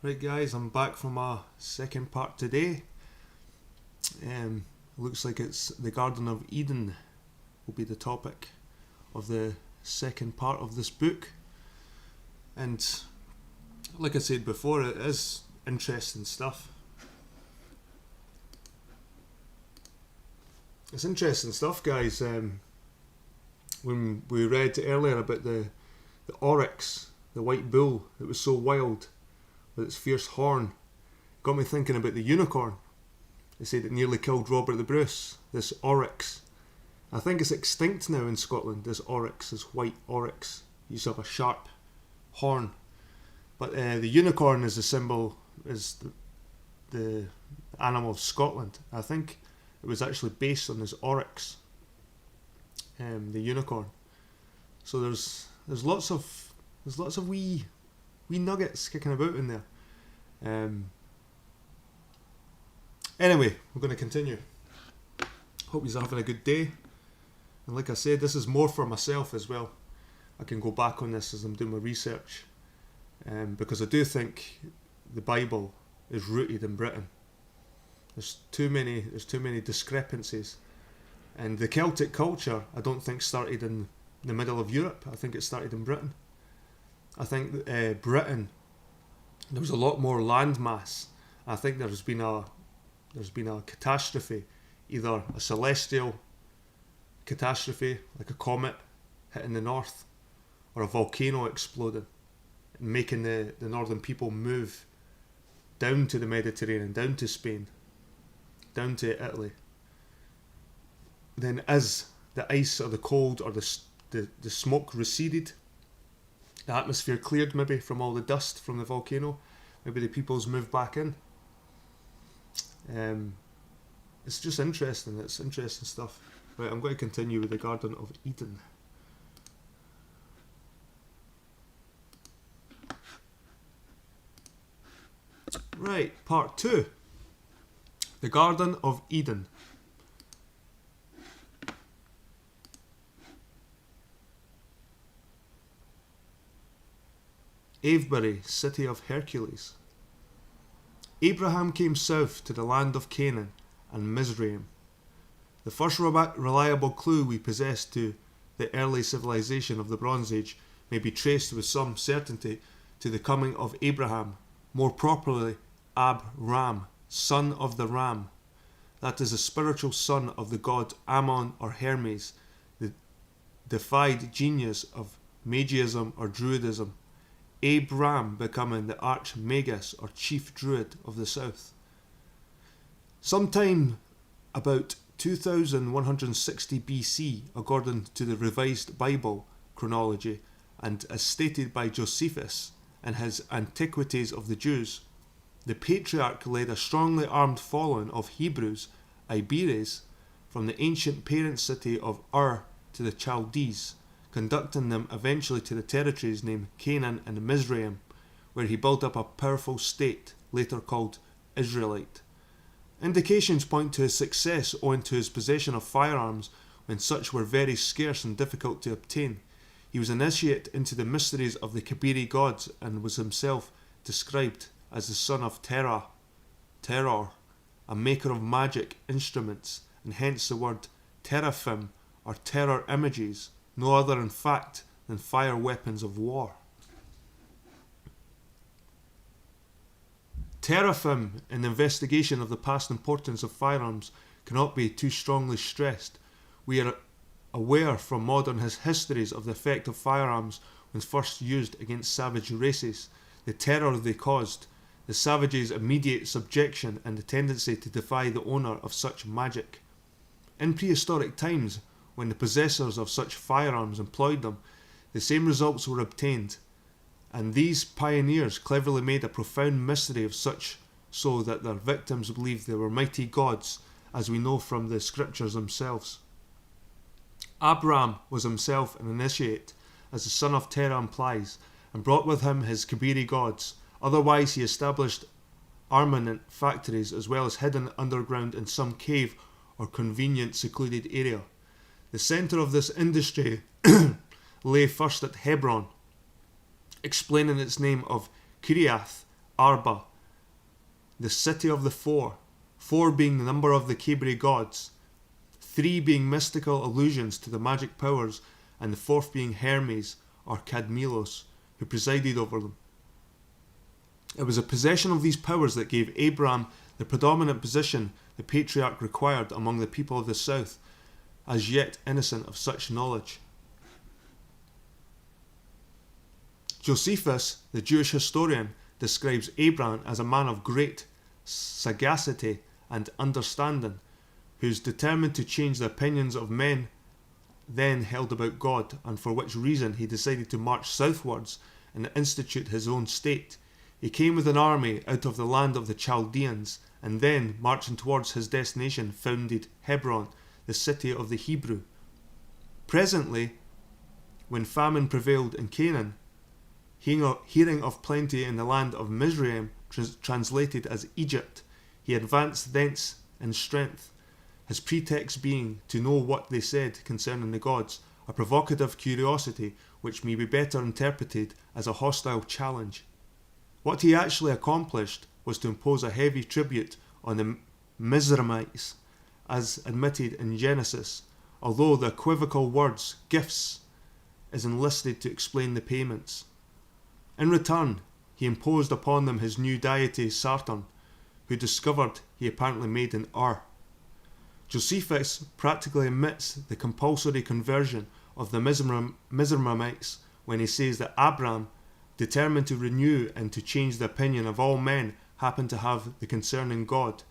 Right guys, I'm back for my second part today. Looks like it's the Garden of Eden will be the topic of the second part of this book. And like I said before, it is interesting stuff. It's interesting stuff, guys. When we read earlier about the oryx, the white bull that was so wild with its fierce horn, got me thinking about the unicorn. They said it nearly killed Robert the Bruce, this oryx. I think it's extinct now in Scotland, this oryx, this white oryx. It used to have a sharp horn. But the unicorn is the symbol, is the animal of Scotland. I think it was actually based on this oryx, the unicorn. So there's lots of wee nuggets kicking about in there. Anyway, we're going to continue. Hope you're having a good day. And like I said, this is more for myself as well. I can go back on this as I'm doing my research, because I do think the Bible is rooted in Britain. There's too many discrepancies, and the Celtic culture I don't think started in the middle of Europe. I think it started in Britain. I think Britain, there was a lot more land mass. I think there's been a catastrophe, either a celestial catastrophe like a comet hitting the north, or a volcano exploding and making the northern people move down to the Mediterranean, down to Spain, down to Italy. Then as the ice or the cold or the smoke receded, the atmosphere cleared maybe from all the dust from the volcano, maybe the peoples moved back in. It's just interesting. It's interesting stuff. Right, I'm going to continue with the Garden of Eden. Right, part 2. The Garden of Eden. Avebury, city of Hercules. Abraham came south to the land of Canaan and Mizraim. The first reliable clue we possess to the early civilization of the Bronze Age may be traced with some certainty to the coming of Abraham, more properly Ab-Ram, son of the Ram. That is a spiritual son of the god Ammon or Hermes, the deified genius of Magiism or Druidism. Ab-Ram becoming the arch-magus or chief druid of the south. Sometime about 2160 BC, according to the Revised Bible chronology, and as stated by Josephus in his Antiquities of the Jews, the patriarch led a strongly armed following of Hebrews, Iberes, from the ancient parent city of Ur to the Chaldees, conducting them eventually to the territories named Canaan and Mizraim, where he built up a powerful state, later called Israelite. Indications point to his success owing to his possession of firearms when such were very scarce and difficult to obtain. He was initiate into the mysteries of the Kibiri gods and was himself described as the son of Terror, a maker of magic instruments, and hence the word teraphim or terror images, no other in fact than fire weapons of war. Teraphim in the investigation of the past importance of firearms cannot be too strongly stressed. We are aware from modern histories of the effect of firearms when first used against savage races, the terror they caused, the savages' immediate subjection and the tendency to defy the owner of such magic. In prehistoric times, when the possessors of such firearms employed them, the same results were obtained, and these pioneers cleverly made a profound mystery of such so that their victims believed they were mighty gods, as we know from the scriptures themselves. Abram was himself an initiate, as the son of Terah implies, and brought with him his Kibiri gods. Otherwise he established armament factories as well as hidden underground in some cave or convenient secluded area. The centre of this industry lay first at Hebron, explaining its name of Kiriath Arba, the city of the four, 4 being the number of the Kebri gods, 3 being mystical allusions to the magic powers, and the 4th being Hermes or Cadmilos, who presided over them. It was a possession of these powers that gave Abraham the predominant position the patriarch required among the people of the south, as yet innocent of such knowledge. Josephus, the Jewish historian, describes Abraham as a man of great sagacity and understanding, who is determined to change the opinions of men then held about God, and for which reason he decided to march southwards and institute his own state. He came with an army out of the land of the Chaldeans, and then, marching towards his destination, founded Hebron, the city of the Hebrew. Presently, when famine prevailed in Canaan, hearing of plenty in the land of Mizraim, translated as Egypt, he advanced thence in strength, his pretext being to know what they said concerning the gods, a provocative curiosity which may be better interpreted as a hostile challenge. What he actually accomplished was to impose a heavy tribute on the Mizraimites, as admitted in Genesis, although the equivocal words gifts is enlisted to explain the payments. In return, he imposed upon them his new deity Saturn, who discovered he apparently made in Ur. Josephus practically admits the compulsory conversion of the Mizraimites when he says that Abraham, determined to renew and to change the opinion of all men, happened to have the concerning God.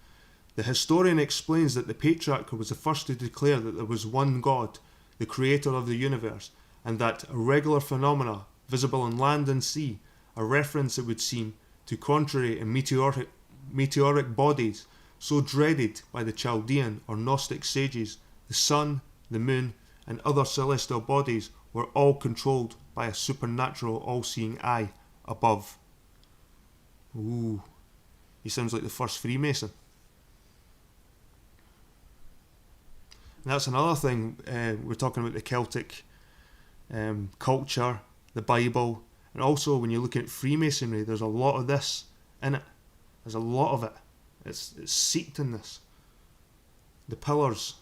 The historian explains that the patriarch was the first to declare that there was one God, the creator of the universe, and that irregular phenomena visible on land and sea, a reference, it would seem, to contrary and meteoric bodies so dreaded by the Chaldean or Gnostic sages, the sun, the moon, and other celestial bodies were all controlled by a supernatural all-seeing eye above. Ooh, he sounds like the first Freemason. And that's another thing, we're talking about the Celtic culture, the Bible, and also when you're looking at Freemasonry, there's a lot of this in it. There's a lot of it. It's seeped in this. The pillars.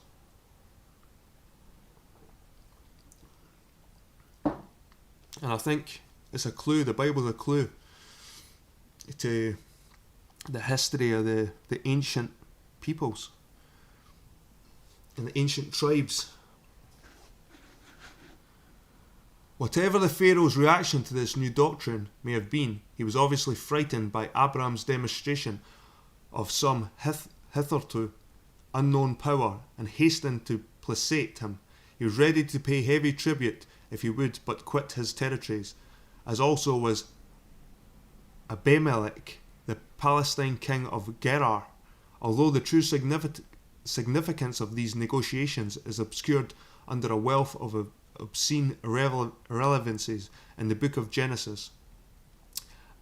And I think it's a clue, the Bible's a clue to the history of the ancient peoples and the ancient tribes. Whatever the Pharaoh's reaction to this new doctrine may have been, he was obviously frightened by Abraham's demonstration of some hitherto unknown power and hastened to placate him. He was ready to pay heavy tribute if he would but quit his territories, as also was Abimelech, the Palestine king of Gerar. Although the true significance of these negotiations is obscured under a wealth of obscene irrelevancies in the book of Genesis,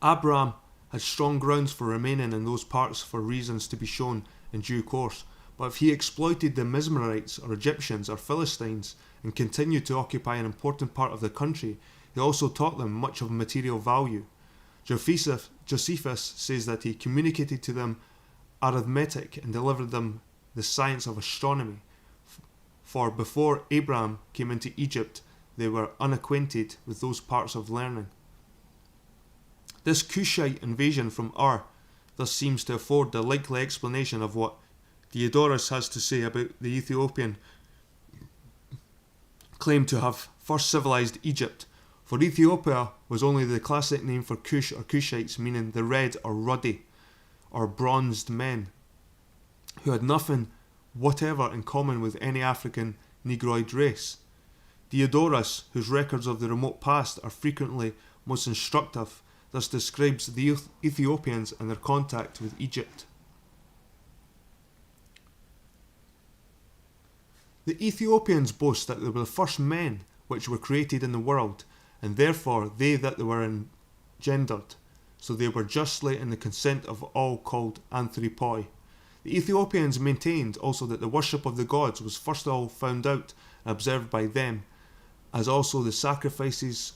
Abraham had strong grounds for remaining in those parts for reasons to be shown in due course. But if he exploited the Mizraimites or Egyptians or Philistines and continued to occupy an important part of the country, he also taught them much of material value. Josephus says that he communicated to them arithmetic and delivered them the science of astronomy. For before Abraham came into Egypt, they were unacquainted with those parts of learning. This Cushite invasion from Ur thus seems to afford the likely explanation of what Diodorus has to say about the Ethiopian claim to have first civilized Egypt, for Ethiopia was only the classic name for Cush or Cushites, meaning the red or ruddy or bronzed men, who had nothing whatever in common with any African Negroid race. Diodorus, whose records of the remote past are frequently most instructive, thus describes the Ethiopians and their contact with Egypt. The Ethiopians boast that they were the first men which were created in the world, and therefore they that were engendered, so they were justly in the consent of all called anthropoi. The Ethiopians maintained also that the worship of the gods was first of all found out and observed by them, as also the sacrifices,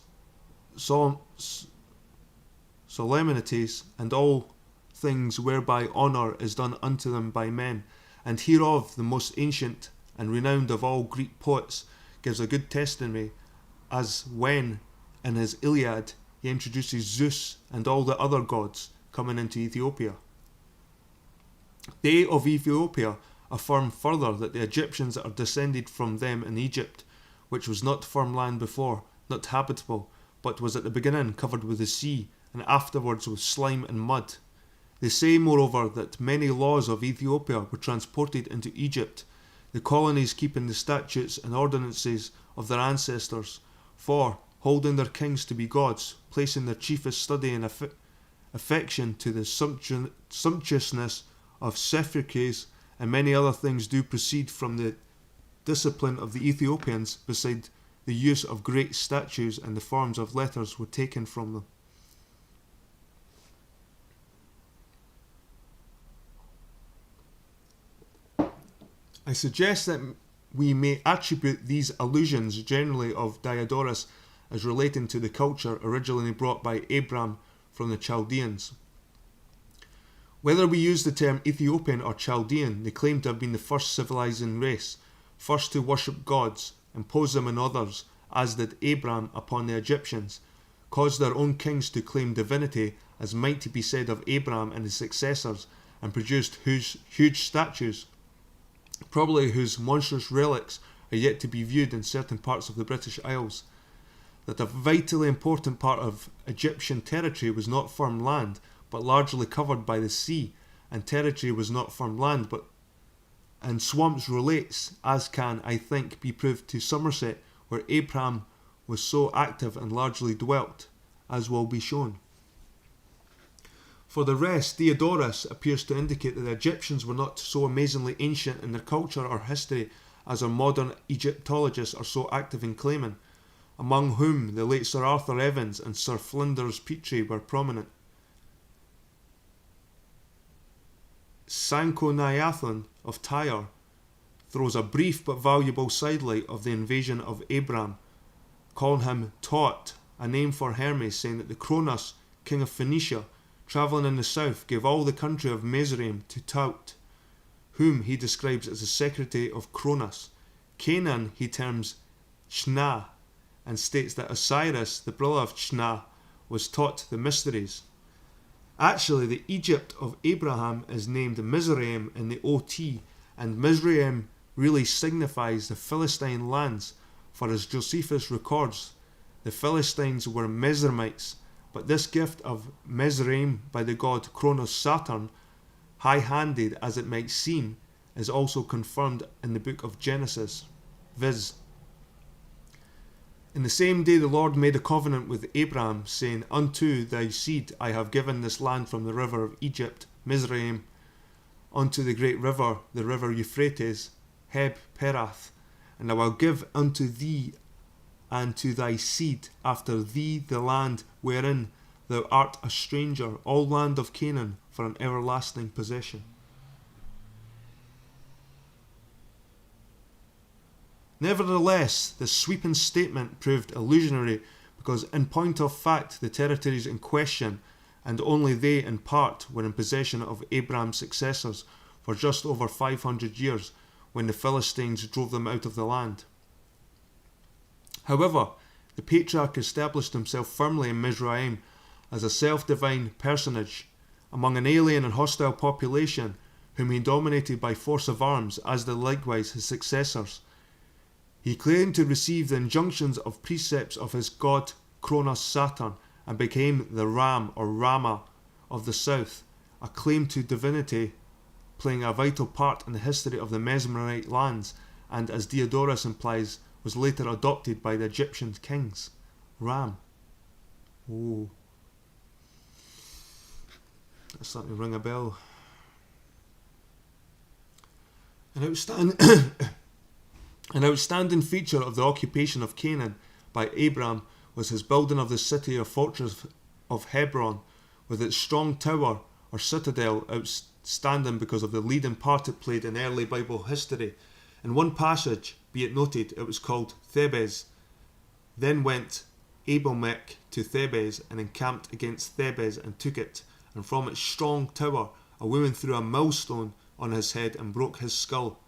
solemnities, and all things whereby honour is done unto them by men. And hereof the most ancient and renowned of all Greek poets gives a good testimony, as when, in his Iliad, he introduces Zeus and all the other gods coming into Ethiopia. They of Ethiopia affirm further that the Egyptians are descended from them in Egypt, which was not firm land before, not habitable, but was at the beginning covered with the sea, and afterwards with slime and mud. They say, moreover, that many laws of Ethiopia were transported into Egypt, the colonies keeping the statutes and ordinances of their ancestors, for, holding their kings to be gods, placing their chiefest study and affection to the sumptuousness of Sephirkes, and many other things do proceed from the discipline of the Ethiopians, beside the use of great statues and the forms of letters were taken from them. I suggest that we may attribute these allusions generally of Diodorus as relating to the culture originally brought by Abram from the Chaldeans. Whether we use the term Ethiopian or Chaldean, they claim to have been the first civilizing race, first to worship gods, impose them on others, as did Abram upon the Egyptians, caused their own kings to claim divinity, as might be said of Abram and his successors, and produced huge statues, probably whose monstrous relics are yet to be viewed in certain parts of the British Isles. That a vitally important part of Egyptian territory was not firm land, but largely covered by the sea, and territory was not firm land, and swamps relates, as can, I think, be proved to Somerset, where Abraham was so active and largely dwelt, as will be shown. For the rest, Diodorus appears to indicate that the Egyptians were not so amazingly ancient in their culture or history as our modern Egyptologists are so active in claiming, among whom the late Sir Arthur Evans and Sir Flinders Petrie were prominent. Sanchoniathon of Tyre throws a brief but valuable sidelight of the invasion of Abram, calling him Tot, a name for Hermes, saying that the Kronos, king of Phoenicia, travelling in the south, gave all the country of Mizraim to Tout, whom he describes as the secretary of Kronos. Canaan he terms Shna, and states that Osiris, the brother of Shna, was taught the mysteries. Actually, the Egypt of Abraham is named Mizraim in the OT, and Mizraim really signifies the Philistine lands, for as Josephus records, the Philistines were Mizraimites, but this gift of Mizraim by the god Kronos Saturn, high-handed as it might seem, is also confirmed in the book of Genesis, viz. In the same day the Lord made a covenant with Abraham, saying, Unto thy seed I have given this land from the river of Egypt, Mizraim, unto the great river, the river Euphrates, Heb Perath, and I will give unto thee and to thy seed after thee the land wherein thou art a stranger, all land of Canaan, for an everlasting possession. Nevertheless, this sweeping statement proved illusionary, because in point of fact the territories in question, and only they in part, were in possession of Abraham's successors for just over 500 years, when the Philistines drove them out of the land. However, the patriarch established himself firmly in Mizraim as a self-divine personage, among an alien and hostile population, whom he dominated by force of arms, as did likewise his successors. He claimed to receive the injunctions of precepts of his god Kronos Saturn, and became the Ram or Rama of the south, a claim to divinity playing a vital part in the history of the Mesmerite lands, and, as Diodorus implies, was later adopted by the Egyptian kings. Ram. Oh. That's starting to ring a bell. An outstanding feature of the occupation of Canaan by Abram was his building of the city or fortress of Hebron, with its strong tower or citadel outstanding because of the leading part it played in early Bible history. In one passage, be it noted, it was called Thebes. Then went Abimelech to Thebes and encamped against Thebes and took it, and from its strong tower a woman threw a millstone on his head and broke his skull.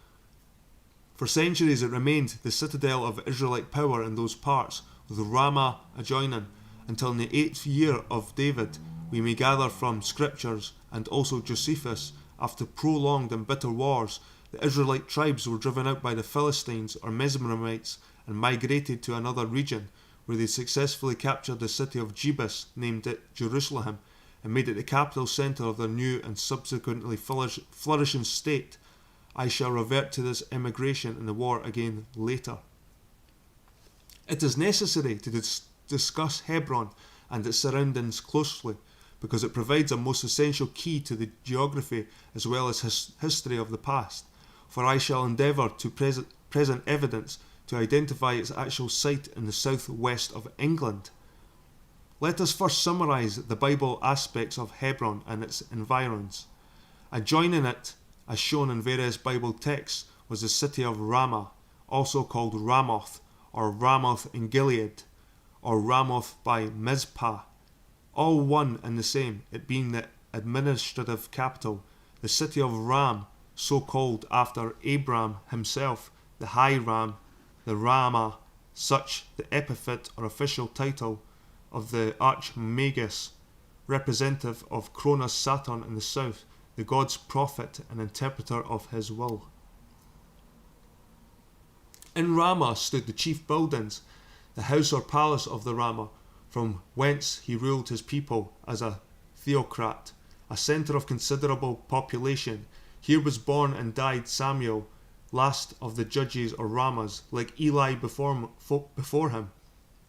For centuries it remained the citadel of Israelite power in those parts, with Ramah adjoining, until in the 8th year of David, we may gather from scriptures, and also Josephus, after prolonged and bitter wars, the Israelite tribes were driven out by the Philistines or Mesramites and migrated to another region, where they successfully captured the city of Jebus, named it Jerusalem, and made it the capital centre of their new and subsequently flourishing state. I shall revert to this immigration and the war again later. It is necessary to discuss Hebron and its surroundings closely, because it provides a most essential key to the geography as well as history of the past, for I shall endeavour to present evidence to identify its actual site in the southwest of England. Let us first summarise the Bible aspects of Hebron and its environs. Adjoining it, as shown in various Bible texts, was the city of Ramah, also called Ramoth, or Ramoth in Gilead, or Ramoth by Mizpah, all one and the same, it being the administrative capital, the city of Ram, so called after Abram himself, the High Ram, the Ramah, such the epithet or official title of the Archmagus, representative of Cronus Saturn in the south, the god's prophet and interpreter of his will. In Ramah stood the chief buildings, the house or palace of the Ramah, from whence he ruled his people as a theocrat, a centre of considerable population. Here was born and died Samuel, last of the judges or Ramahs, like Eli before him,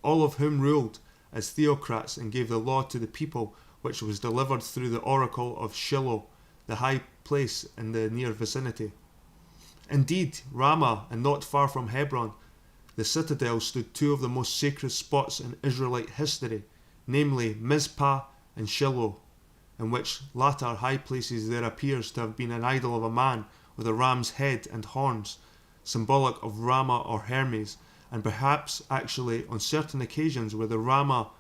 all of whom ruled as theocrats and gave the law to the people, which was delivered through the oracle of Shiloh, the high place in the near vicinity. Indeed, Ramah, and not far from Hebron, the citadel, stood two of the most sacred spots in Israelite history, namely Mizpah and Shiloh, in which latter high places there appears to have been an idol of a man with a ram's head and horns, symbolic of Ramah or Hermes, and perhaps actually on certain occasions where the Ramah,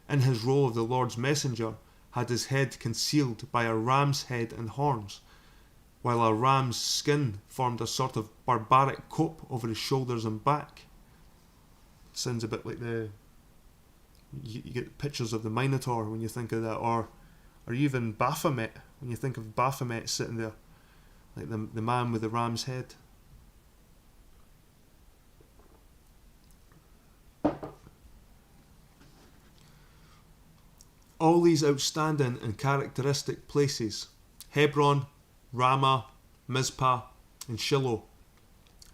in his role of the Lord's messenger, had his head concealed by a ram's head and horns, while a ram's skin formed a sort of barbaric cope over his shoulders and back. Sounds a bit like you get pictures of the Minotaur when you think of that, or even Baphomet when you think of Baphomet sitting there, like the man with the ram's head. All these outstanding and characteristic places, Hebron, Ramah, Mizpah and Shiloh,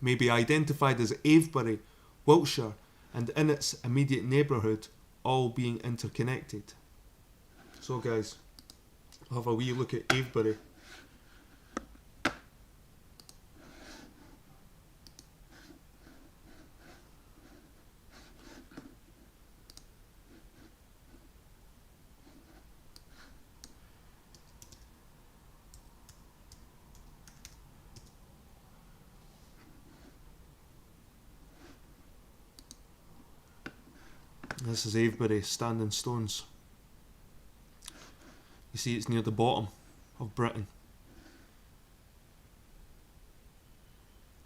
may be identified as Avebury, Wiltshire, and in its immediate neighbourhood, all being interconnected. So guys, we'll have a wee look at Avebury. This is Avebury, Standing Stones. You see it's near the bottom of Britain.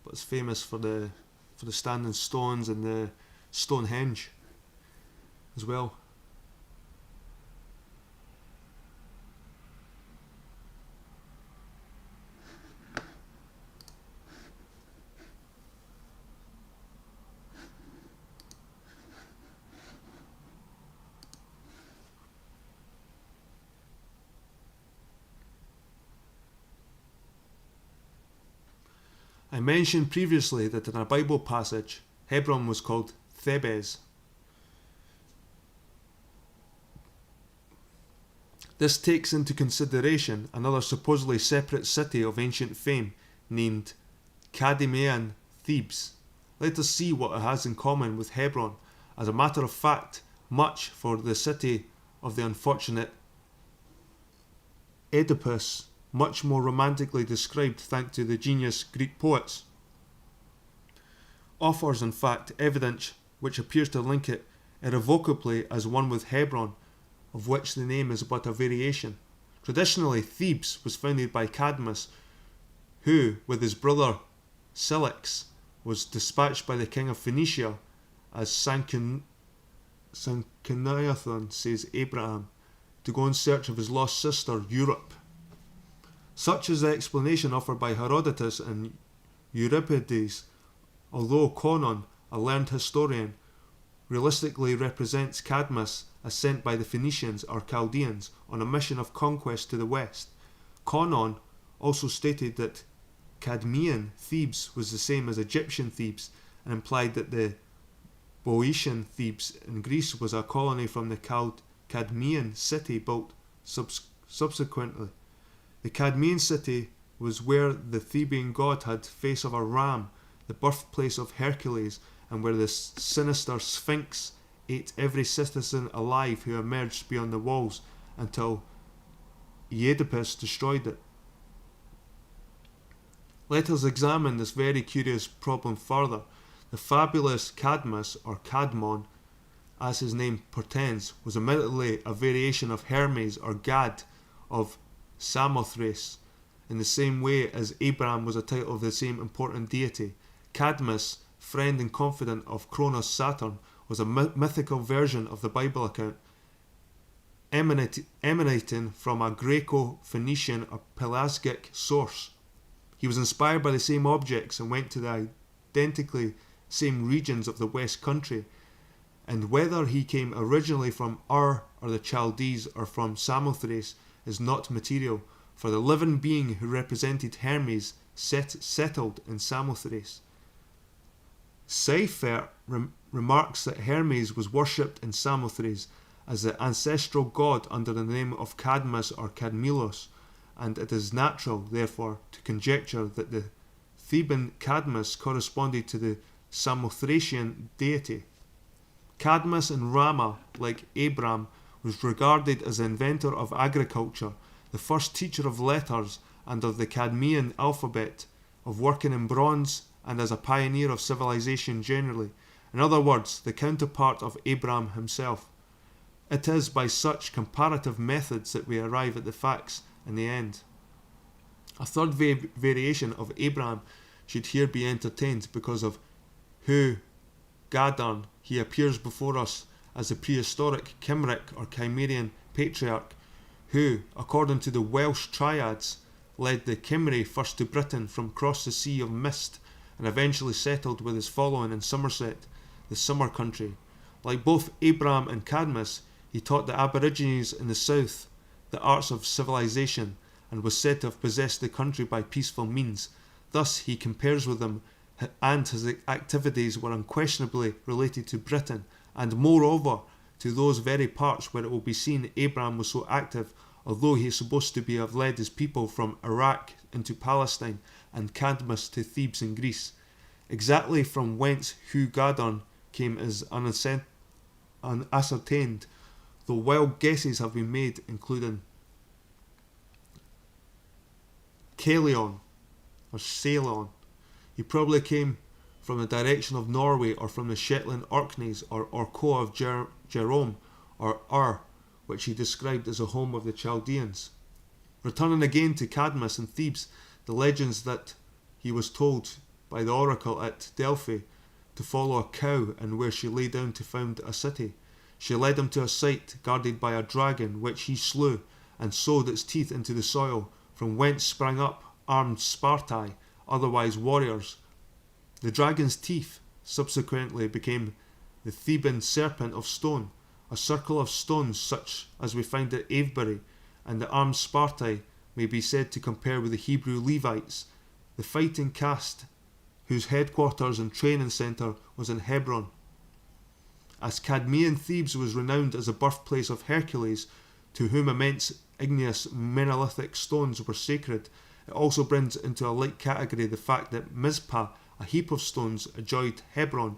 But it's famous for the standing stones and the Stonehenge as well. I mentioned previously that in a Bible passage, Hebron was called Thebes. This takes into consideration another supposedly separate city of ancient fame named Cadmean Thebes. Let us see what it has in common with Hebron. As a matter of fact, much, for the city of the unfortunate Oedipus, much more romantically described thanks to the genius Greek poets, offers in fact evidence which appears to link it irrevocably as one with Hebron, of which the name is but a variation. Traditionally, Thebes was founded by Cadmus, who, with his brother Cilix, was dispatched by the king of Phoenicia, as Sanchuniathon says Abraham, to go in search of his lost sister Europe. Such is the explanation offered by Herodotus and Euripides, although Conon, a learned historian, realistically represents Cadmus as sent by the Phoenicians or Chaldeans on a mission of conquest to the west. Conon also stated that Cadmean Thebes was the same as Egyptian Thebes, and implied that the Boeotian Thebes in Greece was a colony from the Cadmean city built subsequently. The Cadmean city was where the Theban god had face of a ram, the birthplace of Hercules, and where the sinister Sphinx ate every citizen alive who emerged beyond the walls until Oedipus destroyed it. Let us examine this very curious problem further. The fabulous Cadmus, or Cadmon, as his name portends, was admittedly a variation of Hermes or Gad of Samothrace, in the same way as Abraham was a title of the same important deity. Cadmus, friend and confidant of Cronus Saturn, was a mythical version of the Bible account, emanating from a Greco-Phoenician or Pelasgic source. He was inspired by the same objects and went to the identically same regions of the West Country, and whether he came originally from Ur or the Chaldees or from Samothrace is not material, for the living being who represented Hermes settled in Samothrace. Seifert remarks that Hermes was worshipped in Samothrace as the ancestral god under the name of Cadmus or Cadmilos, and it is natural, therefore, to conjecture that the Theban Cadmus corresponded to the Samothracian deity. Cadmus in Rama, like Abram, was regarded as the inventor of agriculture, the first teacher of letters and of the Cadmean alphabet, of working in bronze, and as a pioneer of civilization generally. In other words, the counterpart of Abram himself. It is by such comparative methods that we arrive at the facts in the end. A third variation of Abraham should here be entertained because of who Gaddarn he appears before us as the prehistoric Cymric or Cimmerian patriarch who, according to the Welsh triads, led the Cymry first to Britain from across the Sea of Mist and eventually settled with his following in Somerset, the summer country. Like both Abraham and Cadmus, he taught the Aborigines in the south the arts of civilization and was said to have possessed the country by peaceful means. Thus he compares with them, and his activities were unquestionably related to Britain, and moreover to those very parts where it will be seen Abraham was so active, although he is supposed to have led his people from Iraq into Palestine and Cadmus to Thebes in Greece. Exactly from whence Hu Gaddarn came is unascertained, though wild guesses have been made, including Caelion or Ceylon. He probably came from the direction of Norway or from the Shetland Orkneys or Orcoa of Jerome or Ur, which he described as a home of the Chaldeans. Returning again to Cadmus and Thebes, the legends that he was told by the oracle at Delphi to follow a cow and where she lay down to found a city. She led him to a site guarded by a dragon which he slew and sowed its teeth into the soil, from whence sprang up armed Spartai, otherwise warriors. The dragon's teeth subsequently became the Theban serpent of stone, a circle of stones such as we find at Avebury, and the armed Spartai may be said to compare with the Hebrew Levites, the fighting caste whose headquarters and training centre was in Hebron. As Cadmean Thebes was renowned as the birthplace of Hercules, to whom immense igneous monolithic stones were sacred, it also brings into a like category the fact that Mizpah, a heap of stones adjoined Hebron,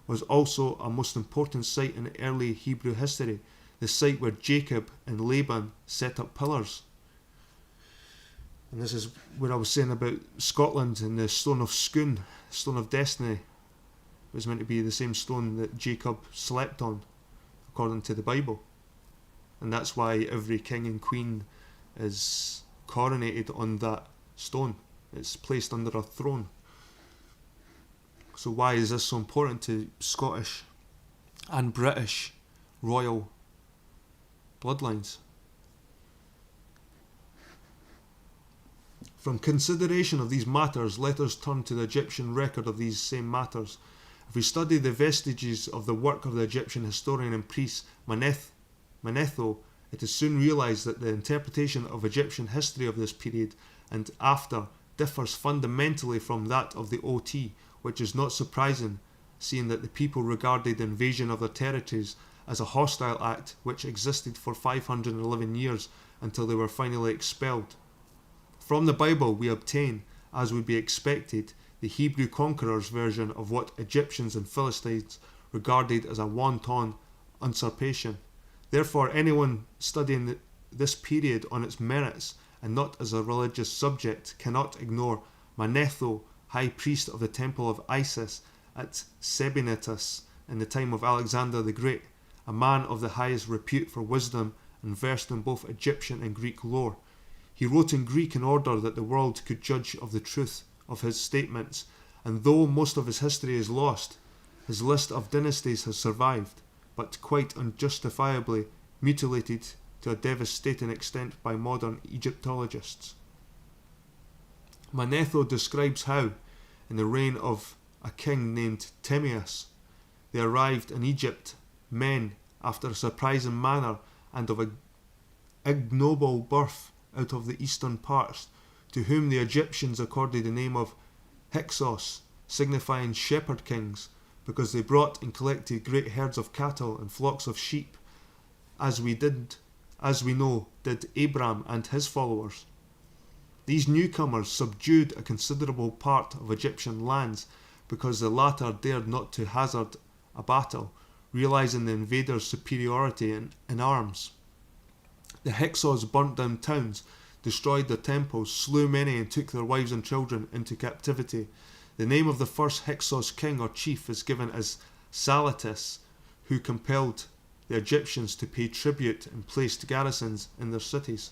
was also a most important site in early Hebrew history, the site where Jacob and Laban set up pillars. And this is where I was saying about Scotland and the stone of Scone, stone of destiny. It was meant to be the same stone that Jacob slept on. according to the Bible. And that's why every king and queen is coronated on that stone. It's placed under a throne. So why is this so important to Scottish and British royal bloodlines? From consideration of these matters, let us turn to the Egyptian record of these same matters. If we study the vestiges of the work of the Egyptian historian and priest Manetho, it is soon realized that the interpretation of Egyptian history of this period and after differs fundamentally from that of the OT, which is not surprising, seeing that the people regarded the invasion of their territories as a hostile act which existed for 511 years until they were finally expelled. From the Bible we obtain, as would be expected, the Hebrew conquerors' version of what Egyptians and Philistines regarded as a wanton usurpation. Therefore, anyone studying this period on its merits and not as a religious subject cannot ignore Manetho, high priest of the temple of Isis at Sebennytus in the time of Alexander the Great, a man of the highest repute for wisdom and versed in both Egyptian and Greek lore. He wrote in Greek in order that the world could judge of the truth of his statements, and though most of his history is lost, his list of dynasties has survived, but quite unjustifiably mutilated to a devastating extent by modern Egyptologists. Manetho describes how, in the reign of a king named Timaeus, they arrived in Egypt, men after a surprising manner and of an ignoble birth out of the eastern parts, to whom the Egyptians accorded the name of Hyksos, signifying shepherd kings, because they brought and collected great herds of cattle and flocks of sheep, as we know did Abram and his followers. These newcomers subdued a considerable part of Egyptian lands because the latter dared not to hazard a battle, realizing the invaders' superiority in arms. The Hyksos burnt down towns, destroyed their temples, slew many and took their wives and children into captivity. The name of the first Hyksos king or chief is given as Salatis, who compelled the Egyptians to pay tribute and placed garrisons in their cities.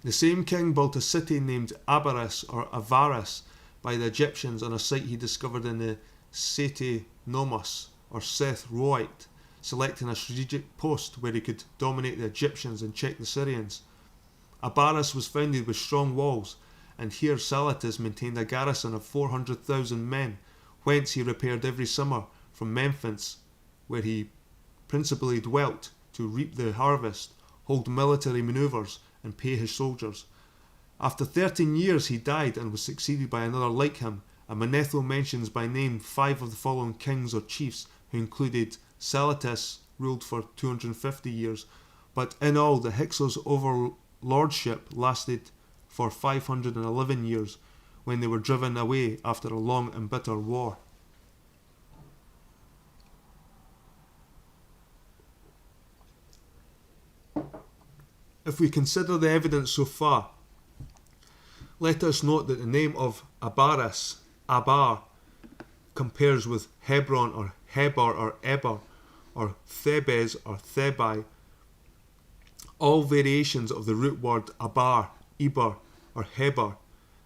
The same king built a city named Abaris or Avaris by the Egyptians on a site he discovered in the Sete Nomos or Seth Roite, selecting a strategic post where he could dominate the Egyptians and check the Syrians. Abaris was founded with strong walls, and here Salatis maintained a garrison of 400,000 men, whence he repaired every summer from Memphis, where he principally dwelt, to reap the harvest, hold military manoeuvres, and pay his soldiers. After 13 years he died and was succeeded by another like him, and Manetho mentions by name 5 of the following kings or chiefs, who included Salatis, ruled for 250 years, but in all the Hyksos overlordship lasted for 511 years, when they were driven away after a long and bitter war. If we consider the evidence so far, let us note that the name of Abaris, Abar, compares with Hebron or Heber or Eber, or Thebes or Thebai, all variations of the root word Abar, Eber or Heber,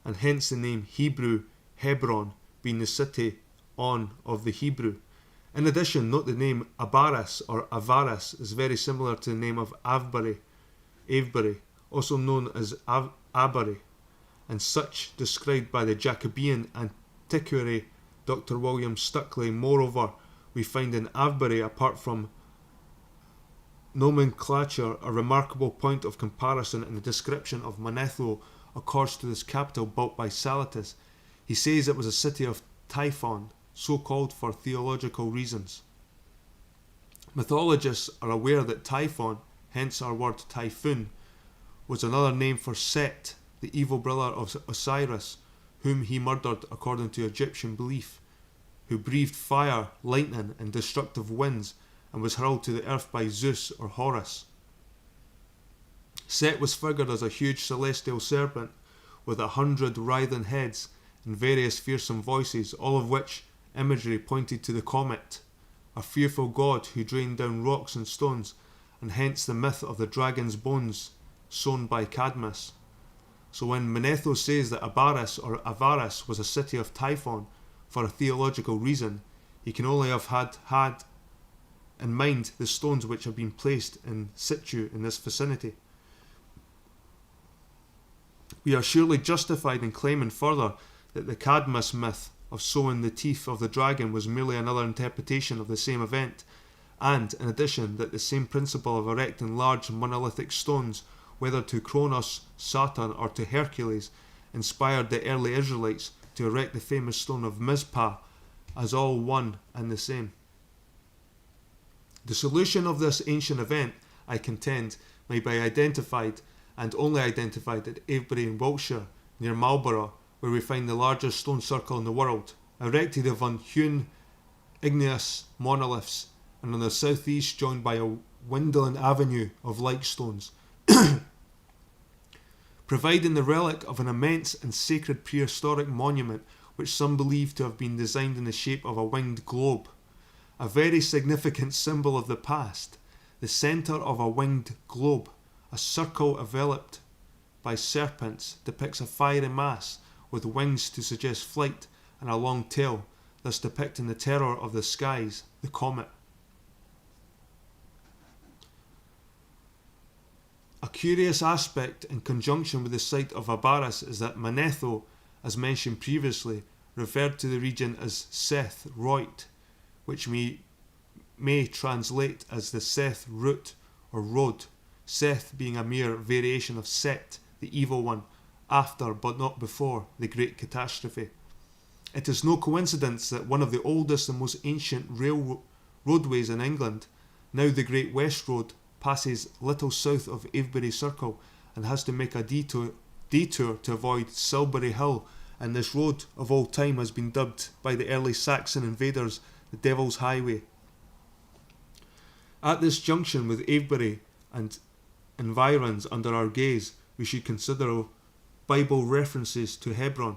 and hence the name Hebrew Hebron being the city on of the Hebrew. In addition, note the name Abaris or Avaris is very similar to the name of Avebury, also known as Abari, and such described by the Jacobean antiquary Dr. William Stuckley. Moreover, we find in Avebury, apart from nomenclature, a remarkable point of comparison in the description of Manetho accords to this capital built by Salatis. He says it was a city of Typhon, so called for theological reasons. Mythologists are aware that Typhon, hence our word typhoon, was another name for Set, the evil brother of Osiris, whom he murdered according to Egyptian belief, who breathed fire, lightning, and destructive winds, and was hurled to the earth by Zeus or Horus. Set was figured as a huge celestial serpent with 100 writhing heads and various fearsome voices, all of which imagery pointed to the comet, a fearful god who drained down rocks and stones, and hence the myth of the dragon's bones sown by Cadmus. So when Manetho says that Abaris or Avaris was a city of Typhon for a theological reason, he can only have had in mind the stones which have been placed in situ in this vicinity. We are surely justified in claiming further that the Cadmus myth of sowing the teeth of the dragon was merely another interpretation of the same event, and, in addition, that the same principle of erecting large monolithic stones, whether to Kronos, Saturn, or to Hercules, inspired the early Israelites to erect the famous stone of Mizpah as all one and the same. The solution of this ancient event, I contend, may be identified, and only identified, at Avebury in Wiltshire, near Marlborough, where we find the largest stone circle in the world, erected of unhewn igneous monoliths, and on the southeast joined by a winding avenue of like stones, providing the relic of an immense and sacred prehistoric monument which some believe to have been designed in the shape of a winged globe, a very significant symbol of the past. The centre of a winged globe, a circle enveloped by serpents, depicts a fiery mass with wings to suggest flight and a long tail, thus depicting the terror of the skies, the comet. A curious aspect in conjunction with the site of Abaris is that Manetho, as mentioned previously, referred to the region as Seth Roit, which may translate as the Seth root or road, Seth being a mere variation of Set, the evil one, after but not before the great catastrophe. It is no coincidence that one of the oldest and most ancient roadways in England, now the Great West Road, passes little south of Avebury Circle and has to make a detour to avoid Silbury Hill, and this road of old time has been dubbed by the early Saxon invaders the Devil's Highway. At this junction with Avebury and environs under our gaze, we should consider Bible references to Hebron.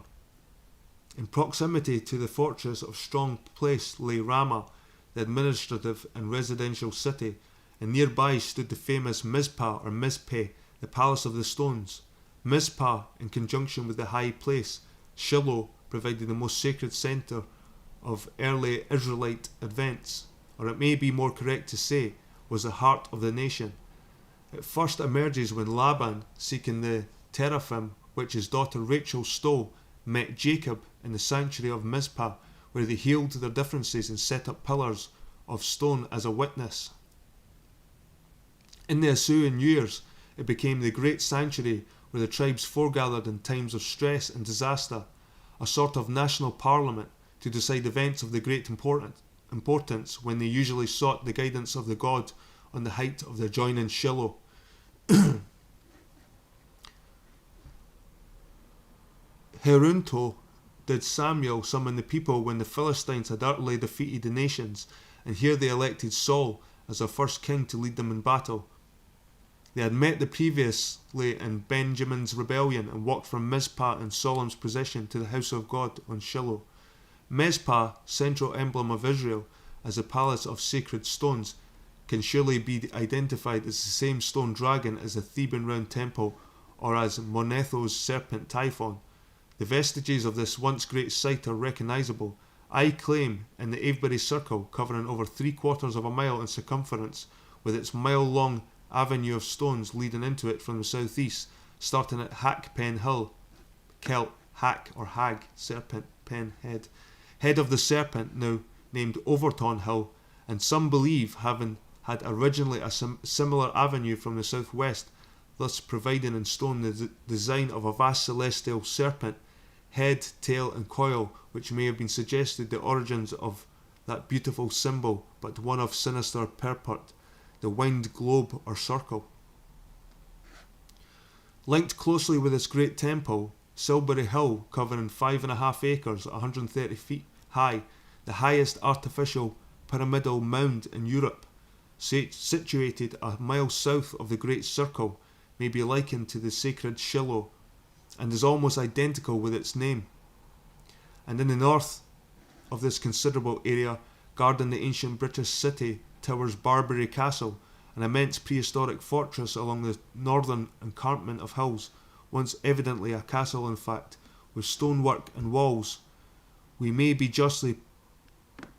In proximity to the fortress of Strong Place lay Ramah, the administrative and residential city, and nearby stood the famous Mizpah or Mizpeh, the Palace of the Stones. Mizpah, in conjunction with the high place, Shiloh, provided the most sacred centre of early Israelite events, or it may be more correct to say, was the heart of the nation. It first emerges when Laban, seeking the teraphim which his daughter Rachel stole, met Jacob in the sanctuary of Mizpah, where they healed their differences and set up pillars of stone as a witness. In the ensuing years, it became the great sanctuary where the tribes foregathered in times of stress and disaster, a sort of national parliament to decide events of the great importance, when they usually sought the guidance of the god on the height of the adjoining Shiloh. Herunto did Samuel summon the people when the Philistines had utterly defeated the nations, and here they elected Saul as their first king to lead them in battle. They had met the previously in Benjamin's rebellion and walked from Mizpah in Solomon's possession to the house of God on Shiloh. Mizpah, central emblem of Israel, as a palace of sacred stones, can surely be identified as the same stone dragon as the Theban round temple, or as Manetho's serpent Typhon. The vestiges of this once great site are recognisable. I claim in the Avebury Circle, covering over 3/4 of a mile in circumference, with its mile-long avenue of stones leading into it from the southeast, starting at Hackpen Hill, Celt, Hack or Hag, Serpent, Pen, Head of the Serpent, now named Overton Hill, and some believe having had originally a similar avenue from the southwest, thus providing in stone the design of a vast celestial serpent, head, tail and coil, which may have been suggested the origins of that beautiful symbol, but one of sinister purport, the winged globe or circle. Linked closely with this great temple, Silbury Hill, covering 5.5 acres, 130 feet high, the highest artificial pyramidal mound in Europe, situated a mile south of the great circle, may be likened to the sacred Shiloh, and is almost identical with its name. And in the north of this considerable area, guarding the ancient British city, towers Barbary Castle, an immense prehistoric fortress along the northern encampment of hills, once evidently a castle in fact, with stonework and walls. We may be justly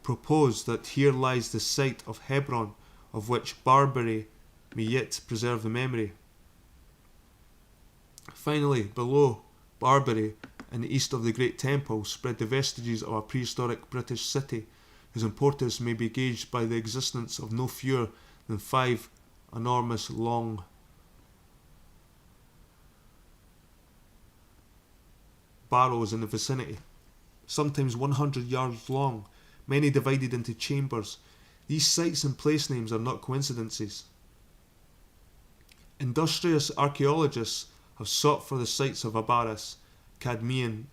propose that here lies the site of Hebron, of which Barbary may yet preserve the memory. Finally, below Barbary, in the east of the Great Temple, spread the vestiges of a prehistoric British city, whose importance may be gauged by the existence of no fewer than 5 enormous long barrows in the vicinity, sometimes 100 yards long, many divided into chambers. These sites and place names are not coincidences. Industrious archaeologists have sought for the sites of Abaris, Cadmean,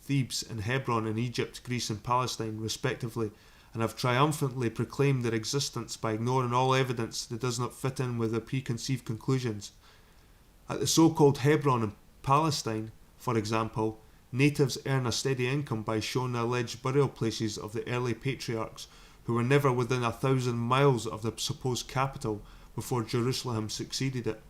Thebes and Hebron in Egypt, Greece and Palestine respectively, and have triumphantly proclaimed their existence by ignoring all evidence that does not fit in with their preconceived conclusions. At the so-called Hebron in Palestine, for example, natives earn a steady income by showing the alleged burial places of the early patriarchs who were never within 1,000 miles of the supposed capital before Jerusalem succeeded it.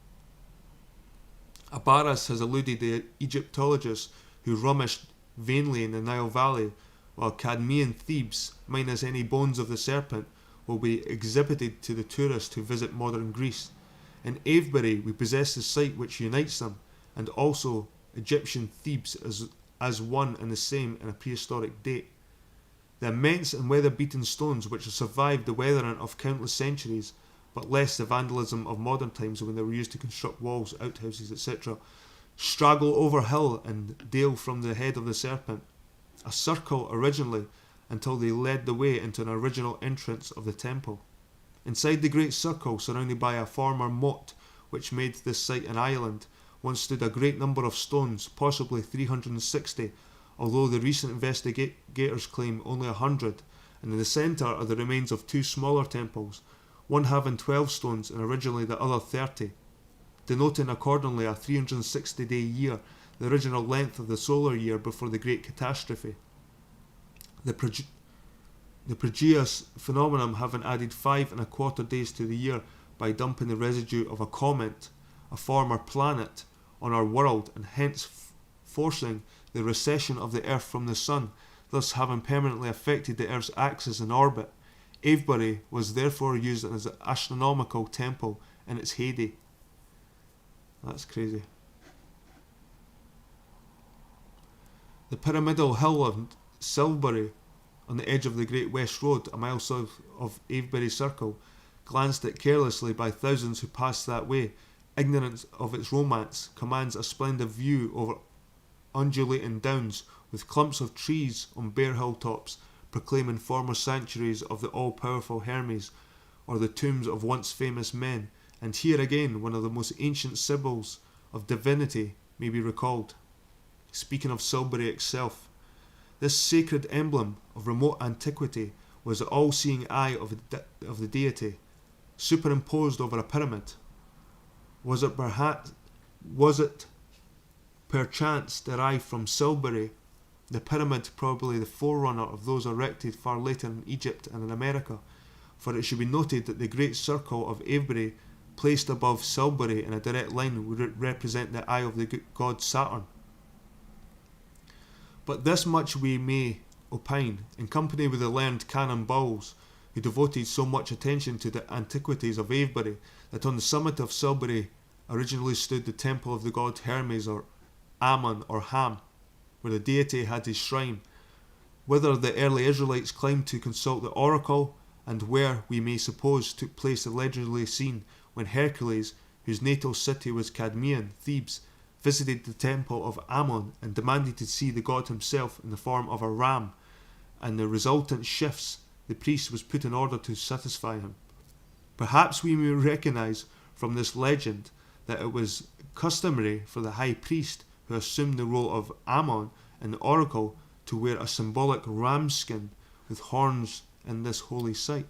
Abaris has eluded the Egyptologists who rummaged vainly in the Nile Valley, while Cadmean Thebes, minus any bones of the serpent, will be exhibited to the tourist who visit modern Greece. In Avebury we possess the site which unites them, and also Egyptian Thebes as one and the same in a prehistoric date. The immense and weather-beaten stones which have survived the weathering of countless centuries, but less the vandalism of modern times when they were used to construct walls, outhouses, etc., straggle over hill and dale from the head of the serpent, a circle originally, until they led the way into an original entrance of the temple. Inside the great circle, surrounded by a former moat which made this site an island, once stood a great number of stones, possibly 360, although the recent investigators claim only 100, and in the centre are the remains of 2 smaller temples, one having 12 stones and originally the other 30, denoting accordingly a 360-day year, the original length of the solar year before the Great Catastrophe. The Proteus phenomenon having added 5¼ days to the year by dumping the residue of a comet, a former planet, on our world, and hence forcing the recession of the Earth from the Sun, thus having permanently affected the Earth's axis and orbit. Avebury was therefore used as an astronomical temple in its heyday. That's crazy. The pyramidal hill of Silbury, on the edge of the Great West Road, a mile south of Avebury Circle, glanced at carelessly by thousands who passed that way, ignorant of its romance, commands a splendid view over undulating downs, with clumps of trees on bare hilltops, proclaiming former sanctuaries of the all-powerful Hermes, or the tombs of once famous men, and here again one of the most ancient symbols of divinity may be recalled. Speaking of Silbury itself, this sacred emblem of remote antiquity was the all-seeing eye of the deity, superimposed over a pyramid. Was it perchance derived from Silbury, the pyramid probably the forerunner of those erected far later in Egypt and in America? For it should be noted that the great circle of Avebury, placed above Silbury in a direct line, would represent the eye of the god Saturn. But this much we may opine, in company with the learned Canon Bowles, who devoted so much attention to the antiquities of Avebury, that on the summit of Silbury originally stood the temple of the god Hermes, or Ammon, or Ham, where the deity had his shrine, whither the early Israelites climbed to consult the oracle, and where, we may suppose, took place the legendary scene when Hercules, whose natal city was Cadmean, Thebes, visited the temple of Ammon and demanded to see the god himself in the form of a ram, and the resultant shifts the priest was put in order to satisfy him. Perhaps we may recognise from this legend that it was customary for the high priest who assumed the role of Ammon in the oracle to wear a symbolic ram skin with horns in this holy site.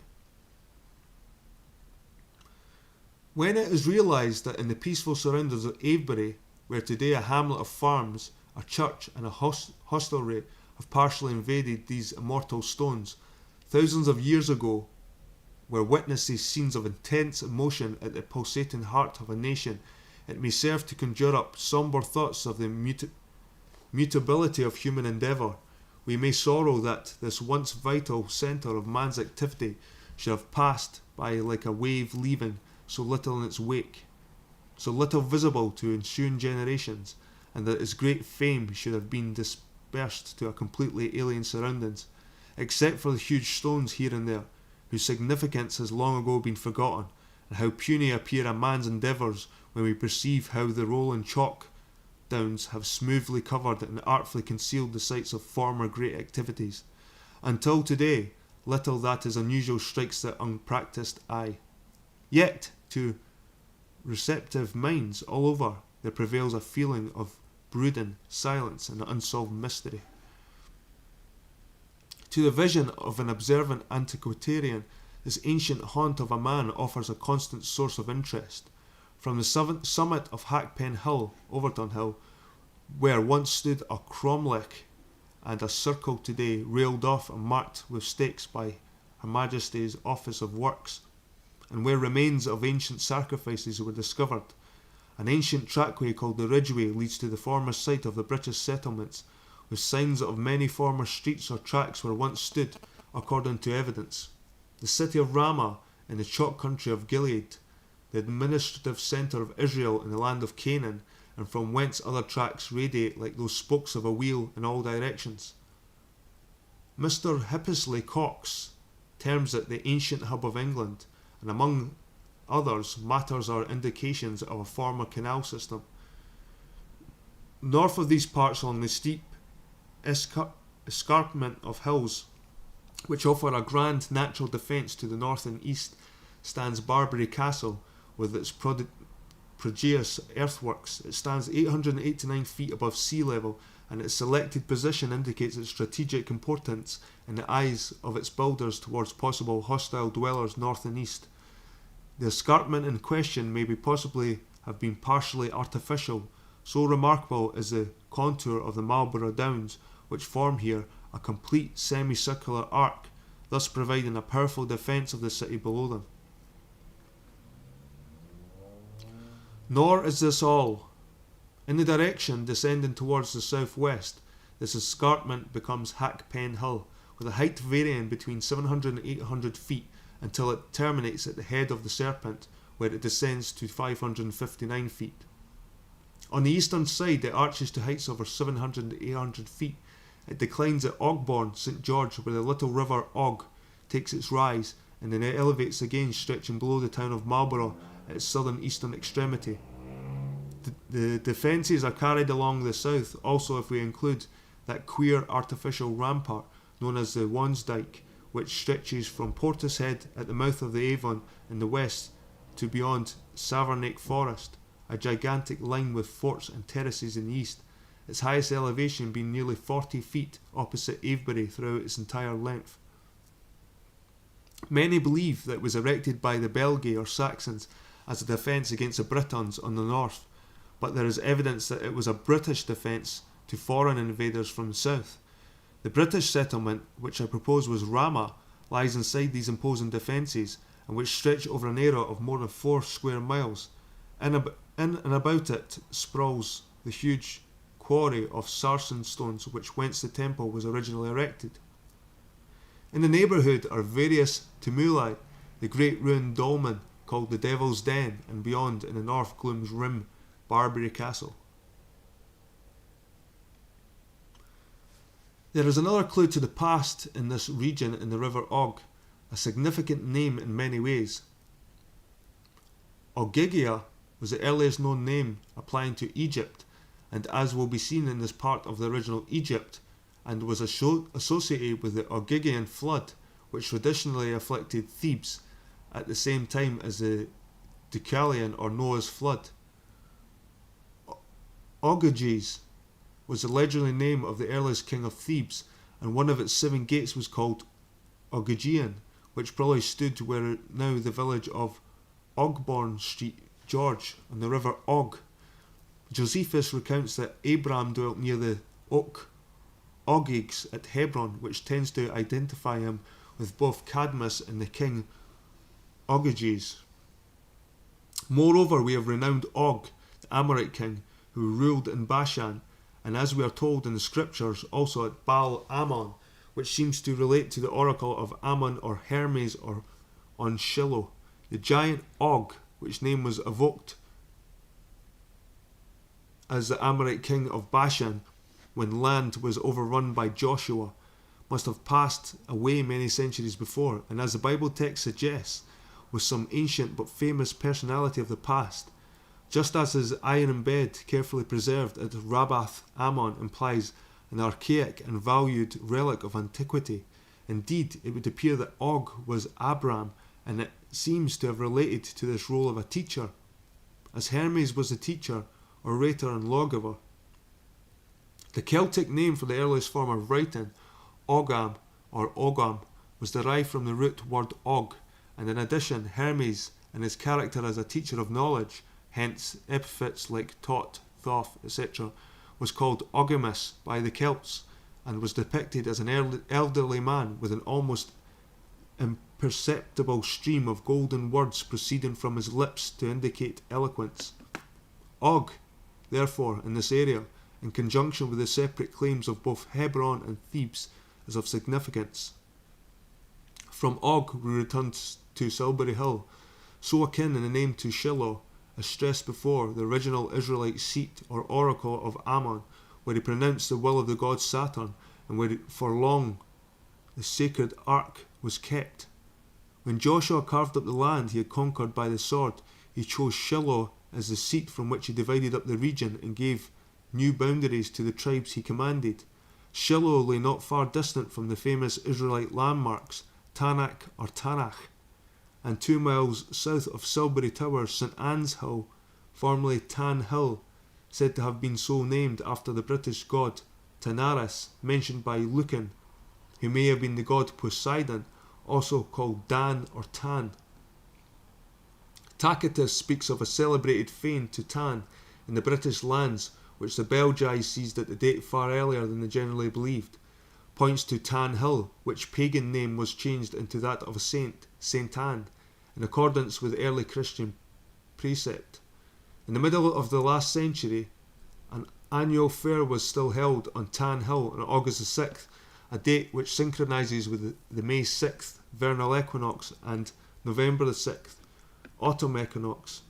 When it is realised that in the peaceful surroundings of Avebury, where today a hamlet of farms, a church and a hostelry have partially invaded these immortal stones. Thousands of years ago were witnessed these scenes of intense emotion at the pulsating heart of a nation. It may serve to conjure up sombre thoughts of the mutability of human endeavour. We may sorrow that this once vital centre of man's activity should have passed by like a wave, leaving so little in its wake, so little visible to ensuing generations, and that its great fame should have been dispersed to a completely alien surroundings, except for the huge stones here and there, whose significance has long ago been forgotten, and how puny appear a man's endeavours when we perceive how the rolling chalk downs have smoothly covered and artfully concealed the sites of former great activities. Until today, little that is unusual strikes the unpractised eye. Yet, to receptive minds all over, there prevails a feeling of brooding silence and unsolved mystery. To the vision of an observant antiquarian, this ancient haunt of a man offers a constant source of interest. From the summit of Hackpen Hill, Overton Hill, where once stood a cromlech and a circle today railed off and marked with stakes by Her Majesty's Office of Works, and where remains of ancient sacrifices were discovered, an ancient trackway called the Ridgeway leads to the former site of the British settlements, with signs of many former streets or tracks where once stood, according to evidence. The city of Ramah in the chalk country of Gilead, the administrative centre of Israel in the land of Canaan, and from whence other tracks radiate like those spokes of a wheel in all directions. Mr. Hippisley Cox terms it the ancient hub of England, and among others matters are indications of a former canal system. North of these parts, along the steep escarpment of hills, which offer a grand natural defence to the north and east, stands Barbary Castle, with its prodigious earthworks. It stands 889 feet above sea level, and its selected position indicates its strategic importance in the eyes of its builders towards possible hostile dwellers north and east. The escarpment in question may be possibly have been partially artificial, so remarkable is the contour of the Marlborough Downs, which form here a complete semicircular arc, thus providing a powerful defence of the city below them. Nor is this all. In the direction descending towards the southwest, this escarpment becomes Hackpen Hill, with a height varying between 700 and 800 feet until it terminates at the head of the Serpent, where it descends to 559 feet. On the eastern side, it arches to heights over 700 and 800 feet. It declines at Ogbourne, St George, where the little river Og takes its rise, and then it elevates again, stretching below the town of Marlborough at its southern eastern extremity. The defences are carried along the south, also if we include that queer artificial rampart known as the Wansdyke, which stretches from Portishead at the mouth of the Avon in the west to beyond Savernake Forest, a gigantic line with forts and terraces in the east, its highest elevation being nearly 40 feet opposite Avebury throughout its entire length. Many believe that it was erected by the Belgae or Saxons as a defence against the Britons on the north, but there is evidence that it was a British defence to foreign invaders from the south. The British settlement, which I propose was Ramah, lies inside these imposing defences, and which stretch over an area of more than 4 square miles. In and about it sprawls the huge quarry of sarsen stones whence the temple was originally erected. In the neighbourhood are various tumuli, the great ruined dolmen called the Devil's Den, and beyond in the north glooms Rim, Barbary Castle. There is another clue to the past in this region in the River Og, a significant name in many ways. Ogygia was the earliest known name applying to Egypt, and as will be seen in this part of the original Egypt, and was associated with the Ogygian flood, which traditionally afflicted Thebes at the same time as the Deucalion or Noah's flood. Ogyges was the legendary name of the earliest king of Thebes, and one of its 7 gates was called Ogygeion, which probably stood where now the village of Ogbourne Street George on the river Og. Josephus recounts that Abraham dwelt near the oak Ogyges at Hebron, which tends to identify him with both Cadmus and the king Ogyges. Moreover, we have renowned Og, the Amorite king, who ruled in Bashan, and as we are told in the scriptures, also at Baal Ammon, which seems to relate to the oracle of Ammon or Hermes or on Shiloh. The giant Og, which name was evoked as the Amorite king of Bashan when land was overrun by Joshua, must have passed away many centuries before, and as the Bible text suggests, was some ancient but famous personality of the past. Just as his iron bed, carefully preserved at Rabbath Ammon, implies an archaic and valued relic of antiquity. Indeed, it would appear that Og was Abram, and it seems to have related to this role of a teacher, as Hermes was a teacher, orator and lawgiver. The Celtic name for the earliest form of writing, Ogam or Ogam, was derived from the root word Og, and in addition, Hermes, and his character as a teacher of knowledge, hence epithets like Tot, Thoth, etc., was called Ogimus by the Celts, and was depicted as an elderly man with an almost imperceptible stream of golden words proceeding from his lips to indicate eloquence. Og, therefore, in this area, in conjunction with the separate claims of both Hebron and Thebes, is of significance. From Og we return to Silbury Hill, so akin in the name to Shiloh, as stressed before, the original Israelite seat or oracle of Ammon, where he pronounced the will of the god Saturn, and where for long the sacred ark was kept. When Joshua carved up the land he had conquered by the sword, he chose Shiloh as the seat from which he divided up the region and gave new boundaries to the tribes he commanded. Shiloh lay not far distant from the famous Israelite landmarks Tanakh or Tanakh, and 2 miles south of Silbury Towers, St Anne's Hill, formerly Tan Hill, said to have been so named after the British god Tanaris, mentioned by Lucan, who may have been the god Poseidon, also called Dan or Tan. Tacitus speaks of a celebrated fane to Tan in the British lands, which the Belgae seized at the date far earlier than they generally believed, points to Tan Hill, which pagan name was changed into that of a saint, Saint Anne, in accordance with early Christian precept. In the middle of the last century, an annual fair was still held on Tan Hill on August the 6th, a date which synchronises with the May 6th vernal equinox and November the 6th autumn equinox,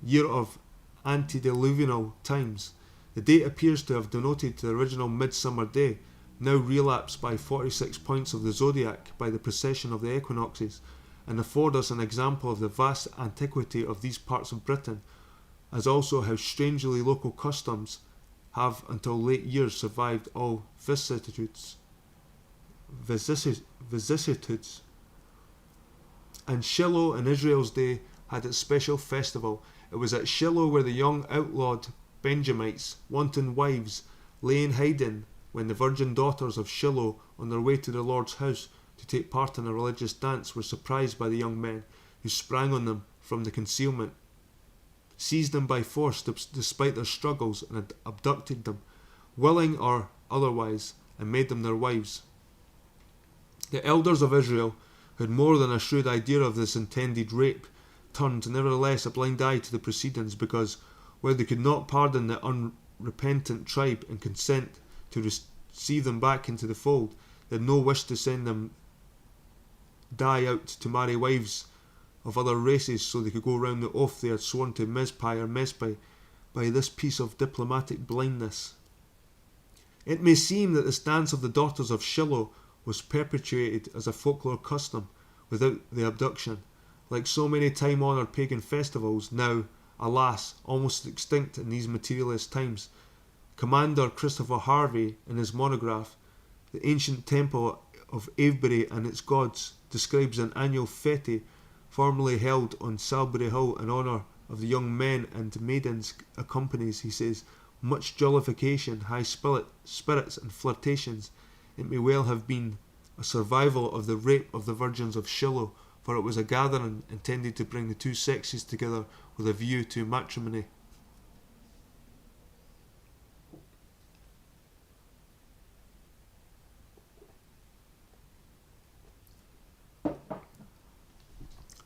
year of antediluvial times. The date appears to have denoted the original midsummer day, now relapsed by 46 points of the zodiac by the precession of the equinoxes, and afford us an example of the vast antiquity of these parts of Britain, as also how strangely local customs have until late years survived all vicissitudes. And Shiloh in Israel's day had its special festival. It was at Shiloh where the young outlawed Benjamites, wanton wives, lay in hiding when the virgin daughters of Shiloh, on their way to the Lord's house to take part in a religious dance, were surprised by the young men, who sprang on them from the concealment, seized them by force despite their struggles, and had abducted them, willing or otherwise, and made them their wives. The elders of Israel, who had more than a shrewd idea of this intended rape, turned nevertheless a blind eye to the proceedings, because, where they could not pardon the unrepentant tribe and consent to receive them back into the fold, they had no wish to send them die out to marry wives of other races, so they could go round the oath they had sworn to Mizpah or Mesphi by this piece of diplomatic blindness. It may seem that this dance of the daughters of Shiloh was perpetuated as a folklore custom without the abduction, like so many time-honoured pagan festivals, now, alas, almost extinct in these materialist times. Commander Christopher Harvey, in his monograph, The Ancient Temple of Avebury and Its Gods, describes an annual fete formerly held on Silbury Hill in honour of the young men and maidens accompanies, he says, much jollification, high spirits and flirtations. It may well have been a survival of the rape of the virgins of Shiloh, for it was a gathering intended to bring the two sexes together with a view to matrimony.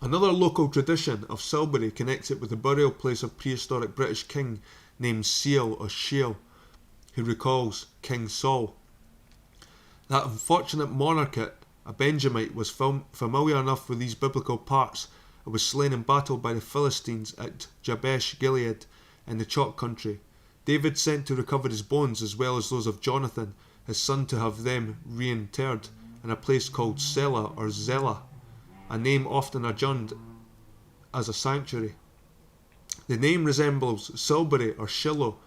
Another local tradition of Silbury connects it with the burial place of prehistoric British king named Seal or Shiel, who recalls King Saul. That unfortunate monarchate, a Benjamite, was familiar enough with these biblical parts and was slain in battle by the Philistines at Jabesh Gilead in the Chalk country. David sent to recover his bones as well as those of Jonathan, his son, to have them reinterred in a place called Selah or Zelah, a name often adjourned as a sanctuary. The name resembles Silbury or Shiloh.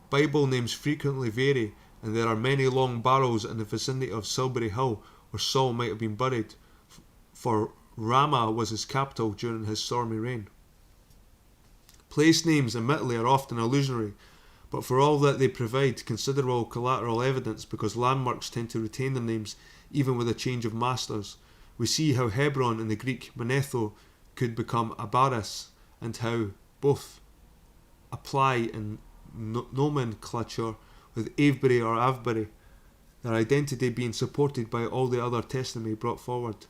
Bible names frequently vary, and there are many long barrows in the vicinity of Silbury Hill where Saul might have been buried, for Ramah was his capital during his stormy reign. Place names, admittedly, are often illusionary, but for all that they provide considerable collateral evidence because landmarks tend to retain their names even with a change of masters. We see how Hebron in the Greek Manetho could become Abaris, and how both apply in nomenclature with Avebury or Avebury, their identity being supported by all the other testimony brought forward.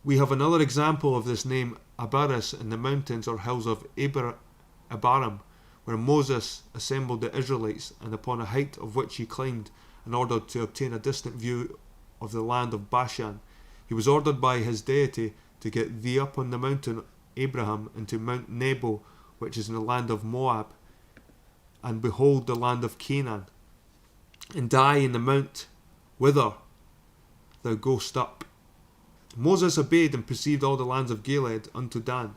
We have another example of this name Abaris in the mountains or hills of Abarim, where Moses assembled the Israelites, and upon a height of which he climbed in order to obtain a distant view of the land of Bashan. He was ordered by his deity to get thee up on the mountain Abraham into Mount Nebo, which is in the land of Moab, and behold the land of Canaan, and die in the mount whither thou goest up. Moses obeyed and perceived all the lands of Gilead unto Dan,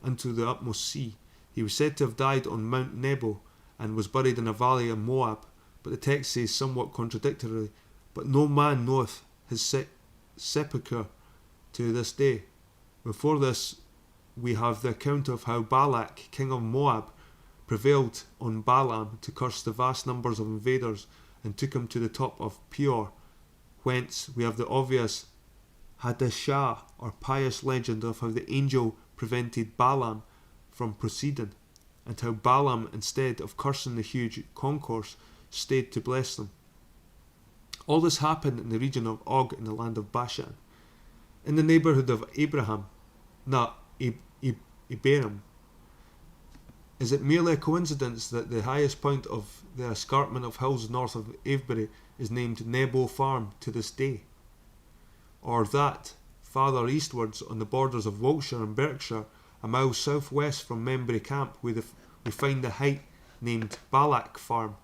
unto the utmost sea. He was said to have died on Mount Nebo, and was buried in a valley in Moab, but the text says somewhat contradictorily, but no man knoweth his sepulchre to this day. Before this we have the account of how Balak, king of Moab, prevailed on Balaam to curse the vast numbers of invaders and took him to the top of Peor, whence we have the obvious Hadashah or pious legend of how the angel prevented Balaam from proceeding, and how Balaam, instead of cursing the huge concourse, stayed to bless them. All this happened in the region of Og in the land of Bashan, in the neighbourhood of Abraham, not Iberim. Is it merely a coincidence that the highest point of the escarpment of hills north of Avebury is named Nebo Farm to this day? Or that, farther eastwards on the borders of Wiltshire and Berkshire, a mile southwest from Membry Camp, we find the height named Balak Farm?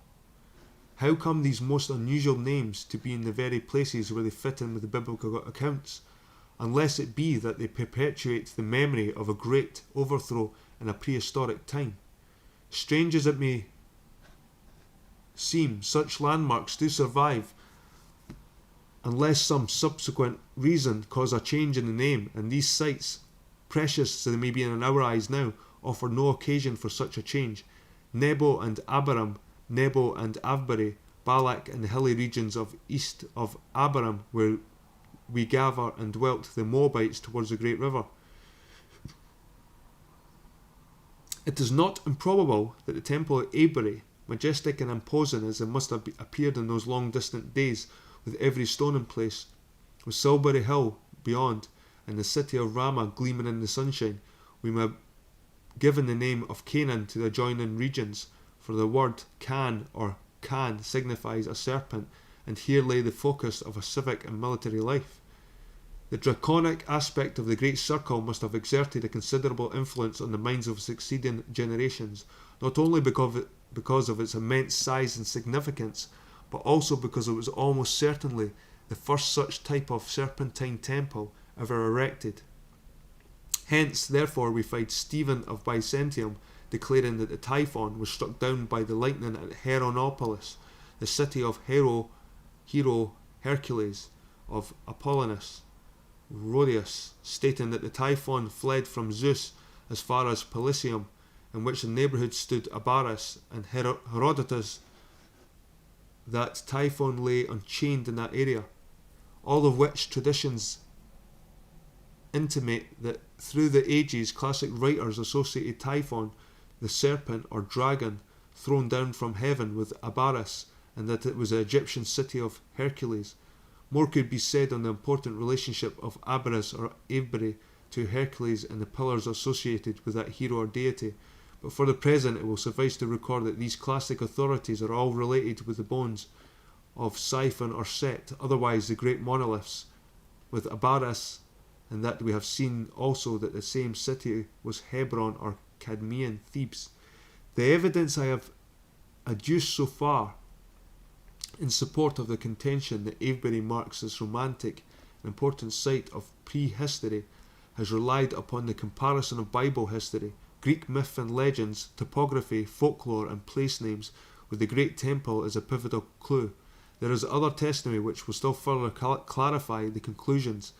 How come these most unusual names to be in the very places where they fit in with the biblical accounts, unless it be that they perpetuate the memory of a great overthrow in a prehistoric time? Strange as it may seem, such landmarks do survive unless some subsequent reason cause a change in the name, and these sites, precious as they may be in our eyes now, offer no occasion for such a change. Nebo and Abiram, Nebo and Avebury, Balak and the hilly regions of east of Abiram, where we gather and dwelt the Moabites towards the great river. It is not improbable that the temple at Avebury, majestic and imposing as it must have appeared in those long distant days, with every stone in place, with Silbury Hill beyond, and the city of Ramah gleaming in the sunshine, we may have given the name of Canaan to the adjoining regions, for the word Can or Can signifies a serpent, and here lay the focus of a civic and military life. The draconic aspect of the Great Circle must have exerted a considerable influence on the minds of succeeding generations, not only because of its immense size and significance, but also because it was almost certainly the first such type of serpentine temple ever erected. Hence, therefore, we find Stephen of Byzantium declaring that the Typhon was struck down by the lightning at Heronopolis, the city of Hero Hercules, of Apollonius Rhodius, stating that the Typhon fled from Zeus as far as Pelusium, in which the neighbourhood stood Abaris, and Herodotus that Typhon lay unchained in that area, all of which traditions intimate that through the ages classic writers associated Typhon, the serpent or dragon thrown down from heaven, with Abaris, and that it was the Egyptian city of Hercules. More could be said on the important relationship of Abaris or Avebury to Hercules and the pillars associated with that hero or deity, but for the present it will suffice to record that these classic authorities are all related with the bones of Siphon or Set, otherwise the great monoliths, with Abaris, and that we have seen also that the same city was Hebron or Cadmean Thebes. The evidence I have adduced so far in support of the contention that Avebury marks as romantic an important site of prehistory has relied upon the comparison of Bible history, Greek myth and legends, topography, folklore and place names with the Great Temple as a pivotal clue. There is other testimony which will still further clarify the conclusions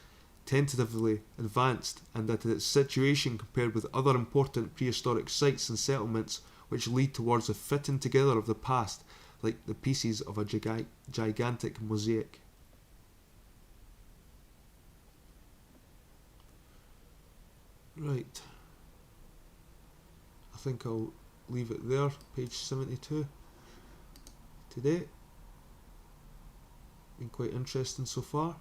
tentatively advanced, and that its situation compared with other important prehistoric sites and settlements which lead towards the fitting together of the past like the pieces of a gigantic mosaic. Right, I think I'll leave it there, page 72 today. Been quite interesting so far.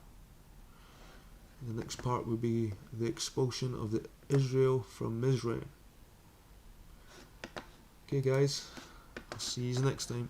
The next part will be the expulsion of the Israel from Mizraim. Okay guys, I'll see you next time.